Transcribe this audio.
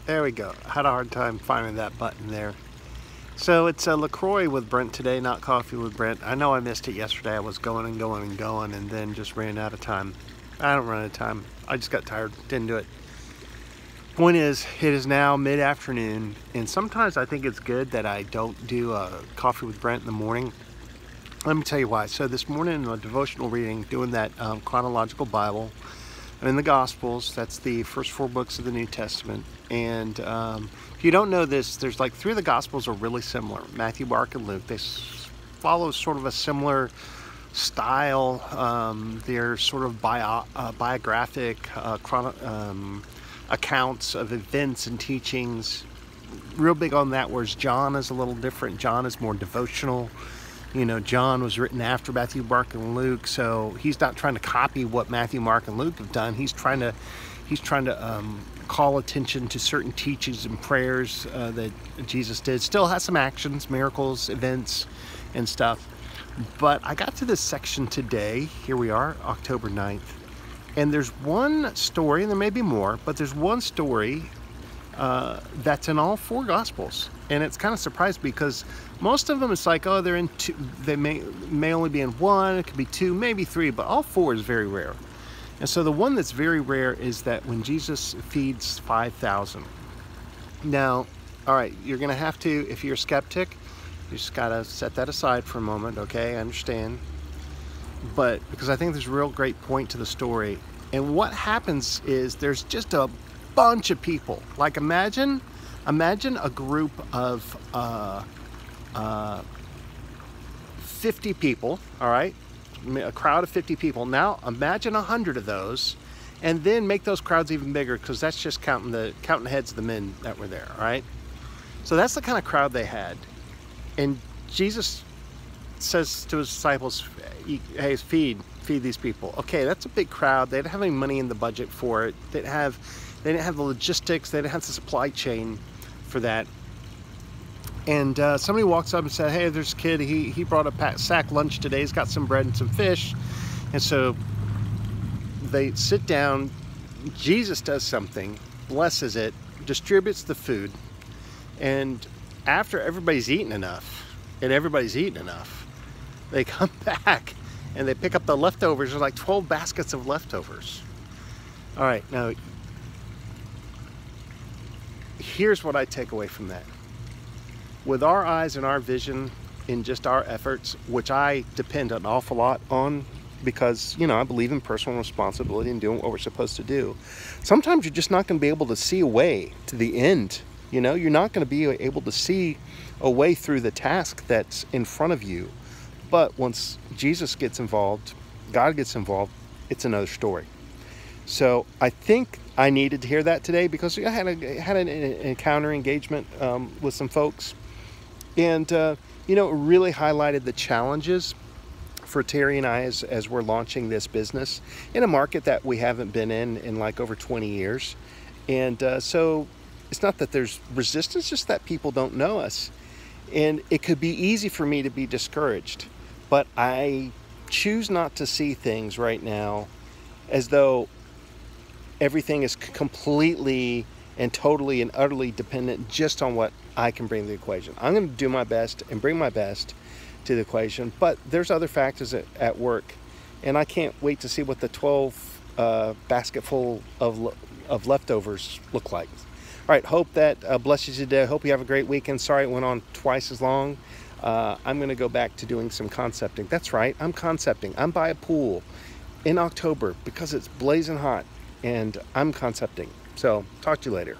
There we go. I had a hard time finding that button there. So it's a LaCroix with Brent today, not coffee with Brent. I know I missed it yesterday. I was going and going and going and then just ran out of time. I don't run out of time. I just got tired. Didn't do it. Point is, it is now mid-afternoon, and sometimes I think it's good that I don't do a coffee with Brent in the morning. Let me tell you why. So this morning in a devotional reading, doing that chronological Bible, I'm in the Gospels. That's the first 4 books of the New Testament. And if you don't know this, there's like 3 of the Gospels are really similar. Matthew, Mark, and Luke. They follow sort of a similar style. They're sort of biographic accounts of events and teachings. Real big on that, whereas John is a little different. John is more devotional. You know, John was written after Matthew, Mark, and Luke, so he's not trying to copy what Matthew, Mark, and Luke have done. He's trying to call attention to certain teachings and prayers that Jesus did. Still has some actions, miracles, events, and stuff. But I got to this section today. Here we are, October 9th. And there's one story, and there may be more, but there's one story that's in all 4 Gospels. And it's kind of surprised because most of them it's like, oh, they're in 2, they may only be in 1, it could be 2, maybe 3, but all 4 is very rare. And so the one that's very rare is that when Jesus feeds 5,000. Now, all right, you're going to have to, if you're a skeptic, you just got to set that aside for a moment, okay? I understand. But because I think there's a real great point to the story. And what happens is there's just a bunch of people. Like imagine a group of 50 people, all right? A crowd of 50 people. Now imagine 100 of those, and then make those crowds even bigger, because that's just counting the heads of the men that were there, all right? So that's the kind of crowd they had. And Jesus says to his disciples, hey, feed these people. Okay, that's a big crowd. They didn't have any money in the budget for it. They didn't have the logistics. They didn't have the supply chain for that. And somebody walks up and said, hey, there's a kid. He brought a sack lunch today. He's got some bread and some fish. And so they sit down. Jesus does something, blesses it, distributes the food. And after everybody's eaten enough, they come back and they pick up the leftovers. There's like 12 baskets of leftovers. All right, now here's what I take away from that. With our eyes and our vision in just our efforts, which I depend an awful lot on because, you know, I believe in personal responsibility and doing what we're supposed to do. Sometimes you're just not going to be able to see a way to the end. You know, you're not going to be able to see a way through the task that's in front of you. But once Jesus gets involved, God gets involved, it's another story. So I think I needed to hear that today because I had an encounter engagement with some folks. And, you know, it really highlighted the challenges for Terry and I as we're launching this business in a market that we haven't been in like over 20 years. And so it's not that there's resistance, just that people don't know us. And it could be easy for me to be discouraged. But I choose not to see things right now as though everything is completely and totally and utterly dependent just on what I can bring to the equation. I'm going to do my best and bring my best to the equation, but there's other factors at work, and I can't wait to see what the 12 basketful of leftovers look like. All right, hope that blesses you today. Hope you have a great weekend. Sorry it went on twice as long. I'm going to go back to doing some concepting. That's right, I'm concepting. I'm by a pool in October because it's blazing hot, and I'm concepting. So, talk to you later.